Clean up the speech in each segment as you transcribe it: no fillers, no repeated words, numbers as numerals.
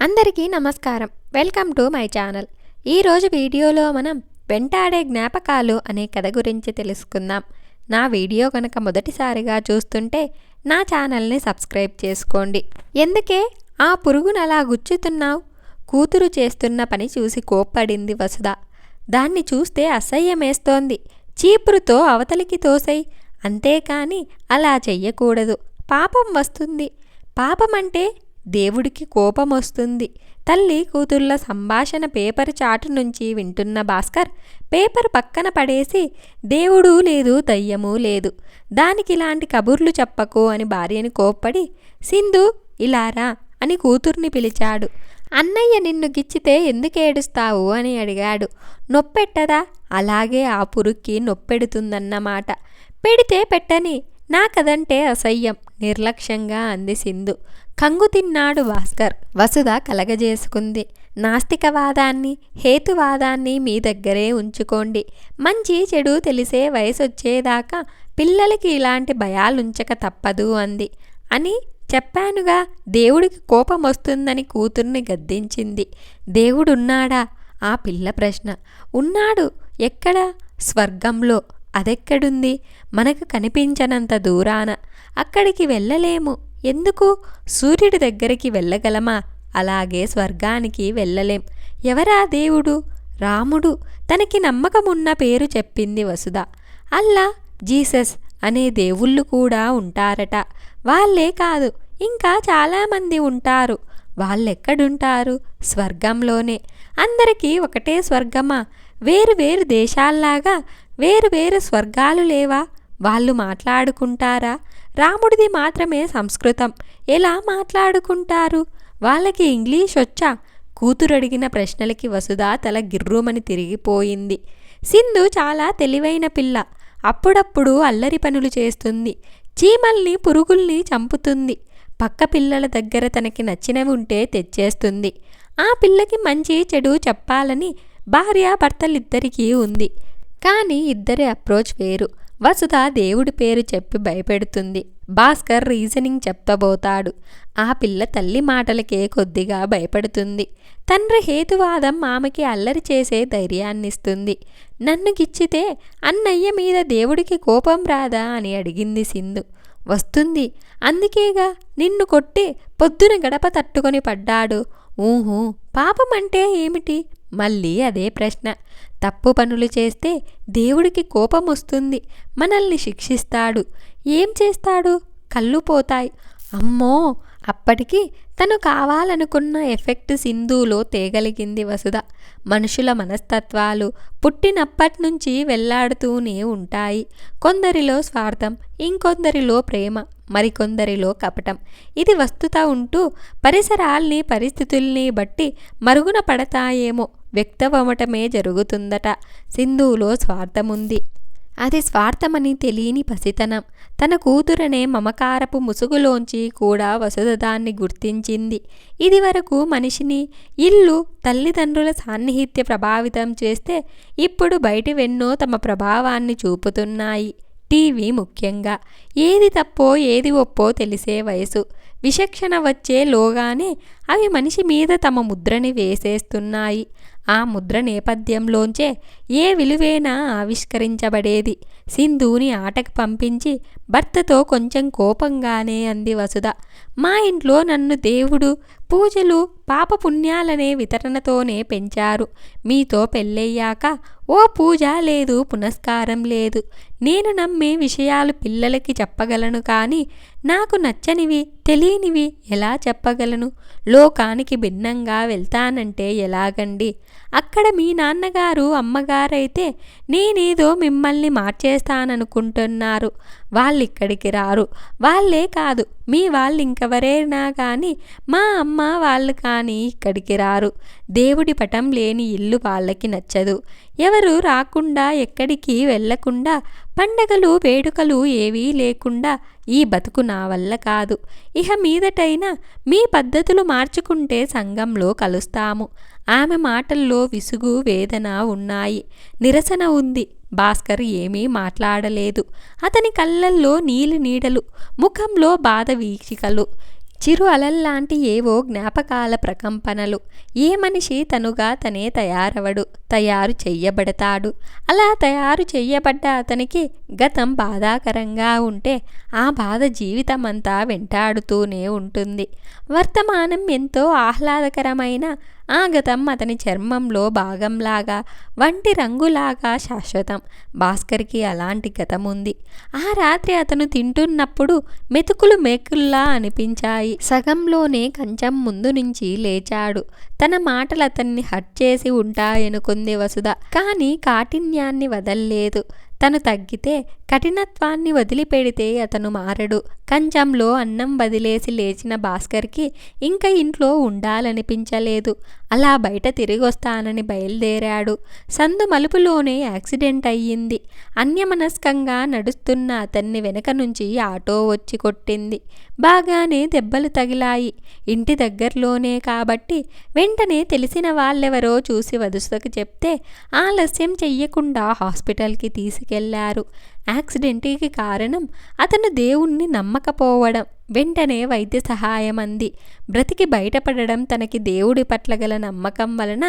అందరికీ నమస్కారం. Welcome to my channel. ఈరోజు వీడియోలో మనం వెంటాడే జ్ఞాపకాలు అనే కథ గురించి తెలుసుకుందాం. నా వీడియో కనుక మొదటిసారిగా చూస్తుంటే నా ఛానల్ని సబ్స్క్రైబ్ చేసుకోండి. ఎందుకే ఆ పురుగును అలా గుచ్చుతున్నావు? కూతురు చేస్తున్న పని చూసి కోప్పడింది వసుధ. దాన్ని చూస్తే అసహ్యమేస్తోంది. చీపురుతో అవతలికి తోసేయ్, అంతేకాని అలా చెయ్యకూడదు. పాపం వస్తుంది. పాపమంటే దేవుడికి కోపం వస్తుంది. తల్లి కూతుర్ల సంభాషణ పేపర్ చాటు నుంచి వింటున్న భాస్కర్ పేపర్ పక్కన పడేసి, దేవుడు లేదు, దయ్యమూ లేదు, దానికి ఇలాంటి కబుర్లు చెప్పకు అని భార్యని కోప్పడి, సింధు ఇలారా అని కూతుర్ని పిలిచాడు. అన్నయ్య నిన్ను గిచ్చితే ఎందుకేడుస్తావు అని అడిగాడు. నొప్పెట్టదా? అలాగే ఆ పురుక్కి నొప్పెడుతుందన్నమాట. పెడితే పెట్టని, నాకదంటే అసహ్యం నిర్లక్ష్యంగా అంది సింధు. కంగు తిన్నాడు భాస్కర్. వసుధ కలగజేసుకుంది. నాస్తికవాదాన్ని, హేతువాదాన్ని మీ దగ్గరే ఉంచుకోండి. మంచి చెడు తెలిసే వయసొచ్చేదాకా పిల్లలకి ఇలాంటి భయాలుంచక తప్పదు అంది. అని చెప్పానుగా, దేవుడికి కోపం వస్తుందని కూతుర్ని గద్దించింది. దేవుడున్నాడా? ఆ పిల్ల ప్రశ్న. ఉన్నాడు. ఎక్కడ? స్వర్గంలో. అదెక్కడుంది? మనకు కనిపించనంత దూరాన. అక్కడికి వెళ్ళలేము. ఎందుకు? సూర్యుడి దగ్గరికి వెళ్ళగలమా? అలాగే స్వర్గానికి వెళ్ళలేం. ఎవరా దేవుడు? రాముడు. తనకి నమ్మకమున్న పేరు చెప్పింది వసుధ. అల్లా, జీసస్ అనే దేవుళ్ళు కూడా ఉంటారట. వాళ్ళే కాదు, ఇంకా చాలామంది ఉంటారు. వాళ్ళెక్కడుంటారు? స్వర్గంలోనే. అందరికీ ఒకటే స్వర్గమా? వేరు వేరు దేశాల్లాగా వేరు వేరు స్వర్గాలు లేవా? వాళ్ళు మాట్లాడుకుంటారా? రాముడిది మాత్రమే సంస్కృతం. ఎలా మాట్లాడుకుంటారు? వాళ్ళకి ఇంగ్లీష్ వచ్చా? కూతురు అడిగిన ప్రశ్నలకి వసుధ తల గిర్రుమని తిరిగిపోయింది. సింధు చాలా తెలివైన పిల్ల. అప్పుడప్పుడు అల్లరి పనులు చేస్తుంది. చీమల్ని, పురుగుల్ని చంపుతుంది. పక్క పిల్లల దగ్గర తనకి నచ్చినవి ఉంటే తెచ్చేస్తుంది. ఆ పిల్లకి మంచి చెడు చెప్పాలని భార్యాభర్తలిద్దరికీ ఉంది. కానీ ఇద్దరి అప్రోచ్ వేరు. వసుధ దేవుడి పేరు చెప్పి భయపెడుతుంది. భాస్కర్ రీజనింగ్ చెప్పబోతాడు. ఆ పిల్ల తల్లి మాటలకే కొద్దిగా భయపడుతుంది. తండ్రి హేతువాదం ఆమెకి అల్లరి చేసే ధైర్యాన్నిస్తుంది. నన్ను గిచ్చితే అన్నయ్య మీద దేవుడికి కోపం రాదా అని అడిగింది సింధు. వస్తుంది. అందుకేగా నిన్ను కొట్టి పొద్దున గడప తట్టుకొని పడ్డాడు. ఊహూ, పాపమంటే ఏమిటి? మళ్ళీ అదే ప్రశ్న. తప్పు పనులు చేస్తే దేవుడికి కోపం వస్తుంది. మనల్ని శిక్షిస్తాడు. ఏం చేస్తాడు? కళ్ళు పోతాయి. అమ్మో! అప్పటికి తను కావాలనుకున్న ఎఫెక్ట్ సింధులో తేగలిగింది వసుధ. మనుషుల మనస్తత్వాలు పుట్టినప్పట్నుంచి వెళ్లాడుతూనే ఉంటాయి. కొందరిలో స్వార్థం, ఇంకొందరిలో ప్రేమ, మరికొందరిలో కపటం. ఇది వస్తుత ఉంటూ పరిసరాల్ని, పరిస్థితుల్ని బట్టి మరుగున పడతాయేమో వ్యక్తమవటమే జరుగుతుందట. సింధులో స్వార్థముంది. అది స్వార్థమని తెలియని పసితనం. తన కూతురనే మమకారపు ముసుగులోంచి కూడా వసుధ దాన్ని గుర్తించింది. ఇదివరకు మనిషిని, ఇల్లు, తల్లిదండ్రుల సాన్నిహిత్య ప్రభావితం చేస్తే ఇప్పుడు బయటివెన్నో తమ ప్రభావాన్ని చూపుతున్నాయి. టీవీ ముఖ్యంగా. ఏది తప్పో ఏది ఒప్పో తెలిసే వయసు. విచక్షణ వచ్చే లోగానే అవి మనిషి మీద తమ ముద్రని వేసేస్తున్నాయి. ఆ ముద్ర నేపథ్యంలోంచే ఏ విలువేనా ఆవిష్కరించబడేది. సింధుని ఆటకు పంపించి భర్తతో కొంచెం కోపంగానే అంది వసుధ. మా ఇంట్లో నన్ను దేవుడు, పూజలు, పాపపుణ్యాలనే వితరణతోనే పెంచారు. మీతో పెళ్ళయ్యాక ఓ పూజ లేదు, పునస్కారం లేదు. నేను నమ్మే విషయాలు పిల్లలకి చెప్పగలను, కానీ నాకు నచ్చనివి, తెలియనివి ఎలా చెప్పగలను? లోకానికి భిన్నంగా వెళ్తానంటే ఎలాగండి? అక్కడ మీ నాన్నగారు, అమ్మగారైతే నేనేదో మిమ్మల్ని మార్చేస్తాననుకుంటున్నారు. వాళ్ళిక్కడికి రారు. వాళ్ళే కాదు, మీ వాళ్ళింకెవరైనా కానీ, మా అమ్మ వాళ్ళు కానీ ఇక్కడికి రారు. దేవుడి పటం లేని ఇల్లు వాళ్ళకి నచ్చదు. ఎవరు రాకుండా, ఎక్కడికి వెళ్ళకుండా, పండగలు, వేడుకలు ఏవీ లేకుండా ఈ బతుకు నా వల్ల కాదు. ఇహ మీదటైనా మీ పద్ధతులు మార్చుకుంటే సంఘంలో కలుస్తాము. ఆమె మాటల్లో విసుగు, వేదన ఉన్నాయి. నిరసన ఉంది. భాస్కర్ ఏమీ మాట్లాడలేదు. అతని కళ్ళల్లో నీలి నీడలు, ముఖంలో బాధ వీక్షికలు. చిరు అలల్లాంటి ఏవో జ్ఞాపకాల ప్రకంపనలు. ఏ మనిషి తనుగా తనే తయారవడు, తయారు చెయ్యబడతాడు. అలా తయారు చెయ్యబడ్డ అతనికి గతం బాధాకరంగా ఉంటే ఆ బాధ జీవితమంతా వెంటాడుతూనే ఉంటుంది. వర్తమానం ఎంతో ఆహ్లాదకరమైన ఆ గతం అతని చర్మంలో భాగంలాగా, వంటి రంగులాగా శాశ్వతం. భాస్కర్కి అలాంటి గతం ఉంది. ఆ రాత్రి అతను తింటున్నప్పుడు మెతుకులు మేకుల్లా అనిపించాయి. సగంలోనే కంచం ముందు నుంచి లేచాడు. తన మాటలు అతన్ని హర్ట్ చేసి ఉంటాయనుకుంది వసుధ. కానీ కాఠిన్యాన్ని వదల్లేదు. తను తగ్గితే, కఠినత్వాన్ని వదిలిపెడితే అతను మారడు. కంచంలో అన్నం వదిలేసి లేచిన భాస్కర్కి ఇంక ఇంట్లో ఉండాలనిపించలేదు. అలా బయట తిరిగొస్తానని బయలుదేరాడు. సందు మలుపులోనే యాక్సిడెంట్ అయ్యింది. అన్యమనస్కంగా నడుస్తున్న అతన్ని వెనక నుంచి ఆటో వచ్చి కొట్టింది. బాగానే దెబ్బలు తగిలాయి. ఇంటి దగ్గరలోనే కాబట్టి వెంటనే తెలిసిన వాళ్ళెవరో చూసి వదుసకు చెప్తే ఆలస్యం చెయ్యకుండా హాస్పిటల్కి తీసుకెళ్లారు. యాక్సిడెంట్కి కారణం అతను దేవుణ్ణి నమ్మకపోవడం. వెంటనే వైద్య సహాయం అంది. బ్రతికి బయటపడడం తనకి దేవుడి పట్ల గల నమ్మకం వలన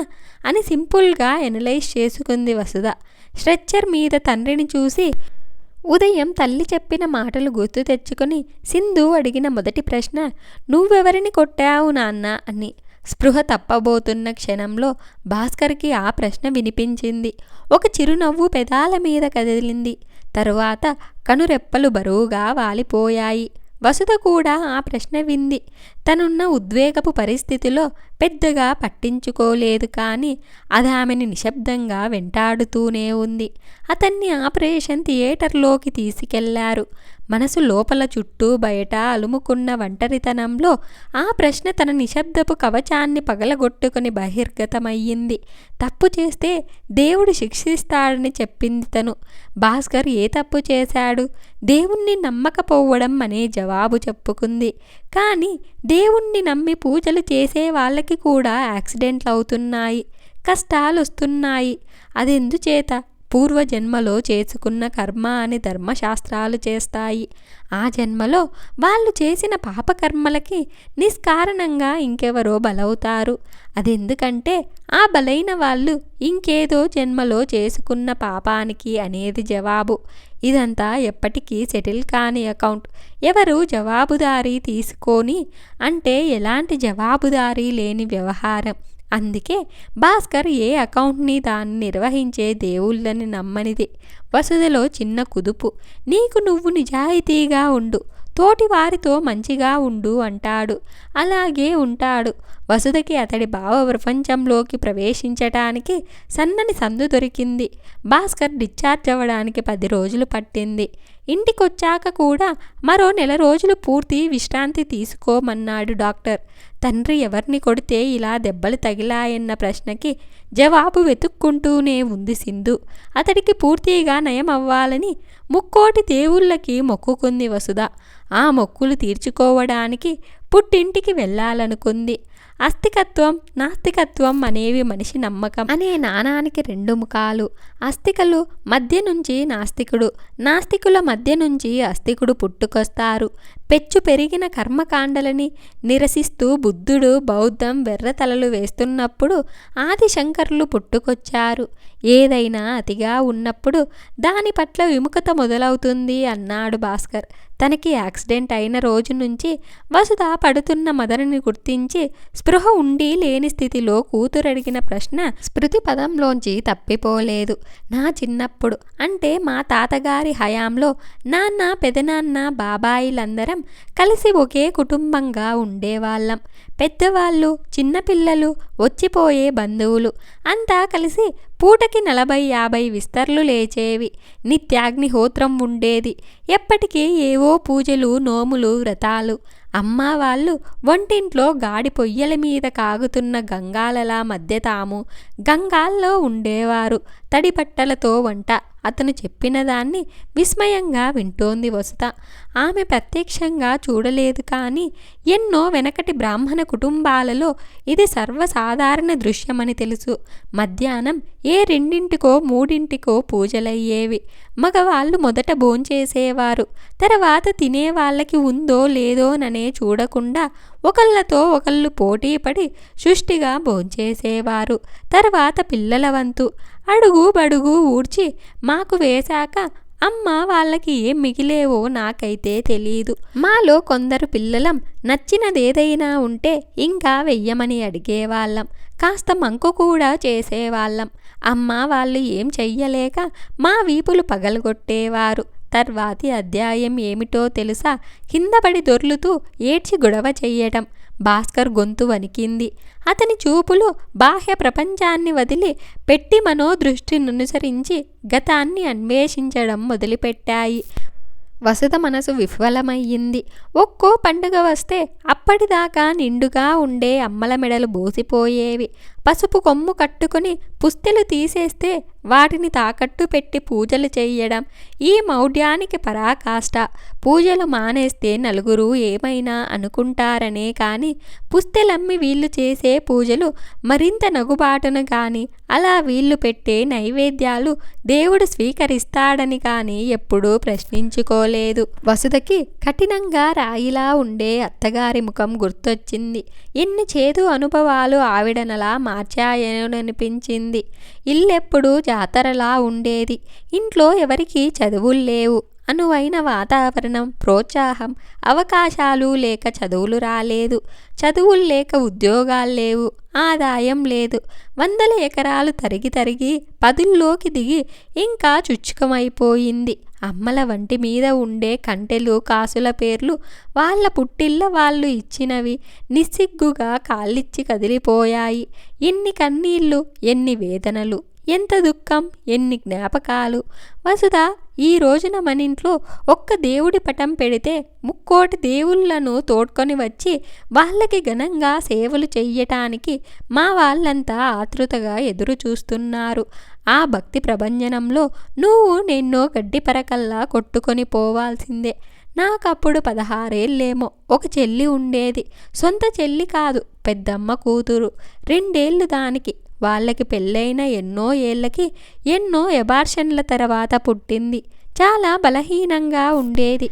అని సింపుల్గా ఎనలైజ్ చేసుకుంది వసుధ. స్ట్రెచ్చర్ మీద తండ్రిని చూసి ఉదయం తల్లి చెప్పిన మాటలు గుర్తు తెచ్చుకొని సింధు అడిగిన మొదటి ప్రశ్న, "నువ్వెవరిని కొట్టావు నాన్న?" అని. స్పృహ తప్పబోతున్న క్షణంలో భాస్కర్కి ఆ ప్రశ్న వినిపించింది. ఒక చిరునవ్వు పెదాల మీద కదిలింది. తరువాత కనురెప్పలు బరువుగా వాలిపోయాయి. వసుధ కూడా ఆ ప్రశ్న వింది. తనున్న ఉద్వేగపు పరిస్థితిలో పెద్దగా పట్టించుకోలేదు. కానీ అదామెని నిశ్శబ్దంగా వెంటాడుతూనే ఉంది. అతన్ని ఆపరేషన్ థియేటర్లోకి తీసుకెళ్లారు. మనసు లోపల చుట్టూ బయట అలుముకున్న ఒంటరితనంలో ఆ ప్రశ్న తన నిశ్శబ్దపు కవచాన్ని పగలగొట్టుకుని బహిర్గతమయ్యింది. తప్పు చేస్తే దేవుడు శిక్షిస్తాడని చెప్పింది తను. భాస్కర్ ఏ తప్పు చేశాడు? దేవుణ్ణి నమ్మకపోవడం అనే జవాబు చెప్పుకుంది. కానీ దేవుణ్ణి నమ్మి పూజలు చేసే వాళ్ళకి కూడా యాక్సిడెంట్లు అవుతున్నాయి, కష్టాలొస్తున్నాయి. అదెందుచేత? పూర్వజన్మలో చేసుకున్న కర్మ అని ధర్మశాస్త్రాలు చేస్తాయి. ఆ జన్మలో వాళ్ళు చేసిన పాపకర్మలకి నిష్కారణంగా ఇంకెవరో బలవుతారు. అదెందుకంటే ఆ బలైన వాళ్ళు ఇంకేదో జన్మలో చేసుకున్న పాపానికి అనేది జవాబు. ఇదంతా ఎప్పటికీ సెటిల్ కాని అకౌంట్. ఎవరు జవాబుదారీ తీసుకోని, అంటే ఎలాంటి జవాబుదారీ లేని వ్యవహారం. అందుకే భాస్కర్ ఏ అకౌంట్ని దాన్ని నిర్వహించే దేవుళ్ళని నమ్మనిది. వసుధలో చిన్న కుదుపు. నీకు నువ్వు నిజాయితీగా ఉండు, తోటి వారితో మంచిగా ఉండు అంటాడు. అలాగే ఉంటాడు. వసుధకి అతడి భావ ప్రపంచంలోకి ప్రవేశించటానికి సన్నని సందు దొరికింది. భాస్కర్ డిశ్చార్జ్ అవ్వడానికి 10 రోజులు పట్టింది. ఇంటికొచ్చాక కూడా మరో 1 నెల రోజులు పూర్తి విశ్రాంతి తీసుకోమన్నాడు డాక్టర్. తండ్రి ఎవరిని కొడితే ఇలా దెబ్బలు తగిలాయన్న ప్రశ్నకి జవాబు వెతుక్కుంటూనే ఉంది సింధు. అతడికి పూర్తిగా నయం అవ్వాలని ముక్కోటి దేవుళ్ళకి మొక్కుకుంది వసుధ. ఆ మొక్కులు తీర్చుకోవడానికి పుట్టింటికి వెళ్ళాలనుకుంది. ఆస్తికత్వం, నాస్తికత్వం అనేవి మనిషి నమ్మకం అనే నాణానికి 2 ముఖాలు. ఆస్తికులు మధ్య నుంచి నాస్తికుడు, నాస్తికుల మధ్య నుంచి ఆస్తికుడు పుట్టుకొస్తారు. పెచ్చు పెరిగిన కర్మకాండలని నిరసిస్తూ బుద్ధుడు, బౌద్ధం వెర్రతలలు వేస్తున్నప్పుడు ఆదిశంకరులు పుట్టుకొచ్చారు. ఏదైనా అతిగా ఉన్నప్పుడు దాని పట్ల విముఖత మొదలవుతుంది అన్నాడు భాస్కర్. తనకి యాక్సిడెంట్ అయిన రోజు నుంచి వసుధ పడుతున్న మదనని గుర్తించి స్పృహ ఉండి లేని స్థితిలో కూతురడిగిన ప్రశ్న స్మృతి పదంలోంచి తప్పిపోలేదు. నా చిన్నప్పుడు, అంటే మా తాతగారి హయాంలో నాన్న, పెదనాన్న, బాబాయిలందరం కలిసి ఒకే కుటుంబంగా ఉండేవాళ్ళం. పెద్దవాళ్ళు, చిన్నపిల్లలు, వచ్చిపోయే బంధువులు అంతా కలిసి పూటకి 40-50 విస్తర్లు లేచేవి. నిత్యాగ్నిహోత్రం ఉండేది. ఎప్పటికీ ఏవో పూజలు, నోములు, వ్రతాలు. అమ్మ వాళ్ళు వంటింట్లో గాడి పొయ్యల మీద కాగుతున్న గంగాలలా మధ్య తాము గంగాల్లో ఉండేవారు. తడి బట్టలతో వంట, అతను చెప్పిన దాన్ని విస్మయంగా వింటోంది వసుధ. ఆమె ప్రత్యక్షంగా చూడలేదు, కానీ ఎన్నో వెనకటి బ్రాహ్మణ కుటుంబాలలో ఇది సర్వసాధారణ దృశ్యమని తెలుసు. మధ్యాహ్నం ఏ 2 3 పూజలయ్యేవి. మగవాళ్ళు మొదట భోంచేసేవారు. తర్వాత తినేవాళ్ళకి ఉందో లేదోననే చూడకుండా ఒకళ్ళతో ఒకళ్ళు పోటీపడి సృష్టిగా భోంచేసేవారు. తర్వాత పిల్లల వంతు. అడుగు బడుగు ఊడ్చి మాకు వేశాక అమ్మ వాళ్ళకి ఏం మిగిలేవో నాకైతే తెలీదు. మాలో కొందరు పిల్లలం నచ్చినదేదైనా ఉంటే ఇంకా వెయ్యమని అడిగేవాళ్ళం. కాస్త మంకు కూడా చేసేవాళ్ళం. అమ్మ వాళ్ళు ఏం చెయ్యలేక మా వీపులు పగలగొట్టేవారు. తర్వాతి అధ్యాయం ఏమిటో తెలుసా? కిందపడి దొర్లుతూ ఏడ్చి గొడవ చెయ్యటం. భాస్కర్ గొంతు వణికింది. అతని చూపులు బాహ్య ప్రపంచాన్ని వదిలి పెట్టి మనోదృష్టిననుసరించి గతాన్ని అన్వేషించడం మొదలుపెట్టాయి. వసుధ మనసు విఫలమయ్యింది. ఒక్కో పండుగ వస్తే అప్పటిదాకా నిండుగా ఉండే అమ్మల మెడలు బోసిపోయేవి. పసుపు కొమ్ము కట్టుకుని పుస్తెలు తీసేస్తే వాటిని తాకట్టు పెట్టి పూజలు చెయ్యడం ఈ మౌఢ్యానికి పరాకాష్ట. పూజలు మానేస్తే నలుగురు ఏమైనా అనుకుంటారనే కానీ పుస్తెలమ్మి వీళ్ళు చేసే పూజలు మరింత నగుబాటును కానీ అలా వీళ్ళు పెట్టే నైవేద్యాలు దేవుడు స్వీకరిస్తాడని కానీ ఎప్పుడూ ప్రశ్నించుకోలేదు. వసుధకి కఠినంగా రాయిలా ఉండే అత్తగారి ముఖం గుర్తొచ్చింది. ఎన్ని చేదు అనుభవాలు ఆవిడనలా మార్చాయననిపించింది. ఇల్లెప్పుడు జాతరలా ఉండేది. ఇంట్లో ఎవరికీ చదువులు లేవు. అనువైన వాతావరణం, ప్రోత్సాహం, అవకాశాలు లేక చదువులు రాలేదు. చదువులు లేక ఉద్యోగాలు లేవు. ఆదాయం లేదు. 100 ఎకరాలు తరిగి తరిగి 10లోకి దిగి ఇంకా చుచ్చుకమైపోయింది. అమ్మల వంటి మీద ఉండే కంటెలు కాసుల పేర్లు వాళ్ళ పుట్టిళ్ళ వాళ్ళు ఇచ్చినవి నిస్సిగ్గుగా కాళ్ళిచ్చి కదిలిపోయాయి. ఎన్ని కన్నీళ్ళు, ఎన్ని వేదనలు, ఎంత దుఃఖం, ఎన్ని జ్ఞాపకాలు. వసుధ ఈ రోజున మనింట్లో ఒక్క దేవుడి పటం పెడితే 3 దేవుళ్లను తోడ్కొని వచ్చి వాళ్ళకి ఘనంగా సేవలు చెయ్యటానికి మా వాళ్ళంతా ఆతృతగా ఎదురు చూస్తున్నారు. ఆ భక్తి ప్రభంజనంలో నువ్వు నిన్నో గడ్డి పరకల్లా కొట్టుకొని పోవాల్సిందే. నాకప్పుడు 16 ఏళ్ళేమో. ఒక చెల్లి ఉండేది. సొంత చెల్లి కాదు, పెద్దమ్మ కూతురు. 2 ఏళ్ళు దానికి. వాళ్ళకి పెళ్ళైన ఎన్నో ఏళ్ళకి ఎన్నో ఎబార్షన్ల తర్వాత పుట్టింది. చాలా బలహీనంగా ఉండేది.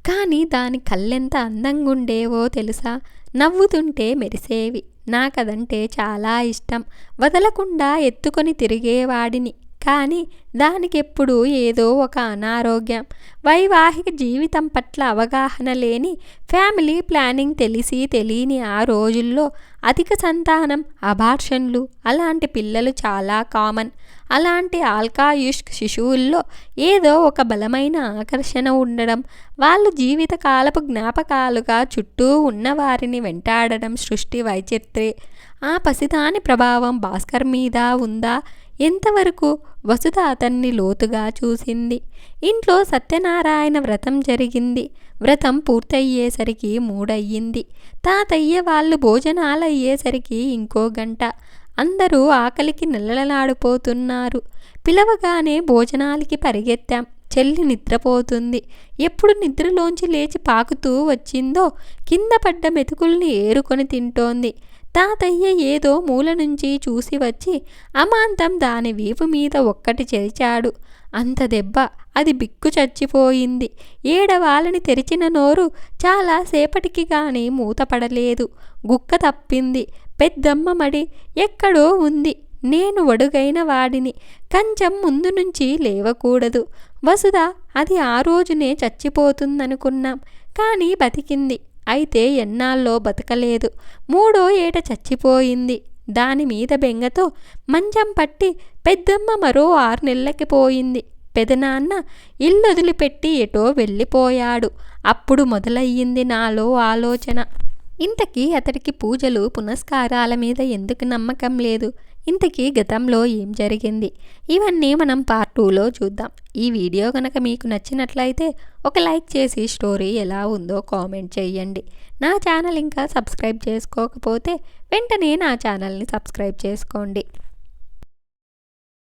కానీ దాని కళ్ళెంత అందంగుండేవో తెలుసా? నవ్వుతుంటే మెరిసేవి. నాకదంటే చాలా ఇష్టం. వదలకుండా ఎత్తుకొని తిరిగేవాడిని. కానీ దానికెప్పుడు ఏదో ఒక అనారోగ్యం, వైవాహిక జీవితం పట్ల అవగాహన లేని, ఫ్యామిలీ ప్లానింగ్ తెలిసి తెలియని ఆ రోజుల్లో అధిక సంతానం, అబార్షన్లు అలాంటి పిల్లలు చాలా కామన్. అలాంటి ఆల్కాయుష్క్ శిశువుల్లో ఏదో ఒక బలమైన ఆకర్షణ ఉండడం, వాళ్ళు జీవితకాలపు జ్ఞాపకాలుగా చుట్టూ ఉన్నవారిని వెంటాడడం సృష్టి వైచిత్రే. ఆ పసిదాని ప్రభావం భాస్కర్ మీద ఉందా? ఎంతవరకు? వసుధ అతన్ని లోతుగా చూసింది. ఇంట్లో సత్యనారాయణ వ్రతం జరిగింది. వ్రతం పూర్తయ్యేసరికి 3 అయ్యింది. తాతయ్య వాళ్ళు భోజనాలయ్యేసరికి ఇంకో గంట. అందరూ ఆకలికి నల్లలాడిపోతున్నారు. పిలవగానే భోజనాలకి పరిగెత్తాం. చెల్లి నిద్రపోతుంది. ఎప్పుడు నిద్రలోంచి లేచి పాకుతూ వచ్చిందో కింద పడ్డ మెతుకుల్ని ఏరుకొని తింటోంది. తాతయ్య ఏదో మూల నుంచి చూసి వచ్చి అమాంతం దాని వీపు మీద ఒక్కటి చెరిచాడు. అంత దెబ్బ. అది బిక్కు చచ్చిపోయింది. ఏడవాలని తెరిచిన నోరు చాలా సేపటికి గాని మూతపడలేదు. గుక్క తప్పింది. పెద్దమ్మ మడి ఎక్కడో ఉంది. నేను ఒడుగైన వాడిని. కంచం ముందు నుంచి లేవకూడదు. వసుధ అది ఆ రోజునే చచ్చిపోతుందనుకున్నాం. కానీ బతికింది. అయితే ఎన్నాళ్ళో బతకలేదు. 3వ ఏట చచ్చిపోయింది. దానిమీద బెంగతో మంచం పట్టి పెద్దమ్మ మరో 6 నెలలకి పోయింది. పెదనాన్న ఇల్లొదిలిపెట్టి ఎటో వెళ్ళిపోయాడు. అప్పుడు మొదలయ్యింది నాలో ఆలోచన. ఇంతకీ అతడికి పూజలు పునస్కారాల మీద ఎందుకు నమ్మకం లేదు? ఇంతకీ గతంలో ఏం జరిగింది? ఇవన్నీ మనం పార్ట్ 2లో చూద్దాం. ఈ వీడియో కనుక మీకు నచ్చినట్లయితే ఒక లైక్ చేసి స్టోరీ ఎలా ఉందో కామెంట్ చేయండి. నా ఛానల్ ఇంకా సబ్స్క్రైబ్ చేసుకోకపోతే వెంటనే నా ఛానల్ని సబ్స్క్రైబ్ చేసుకోండి.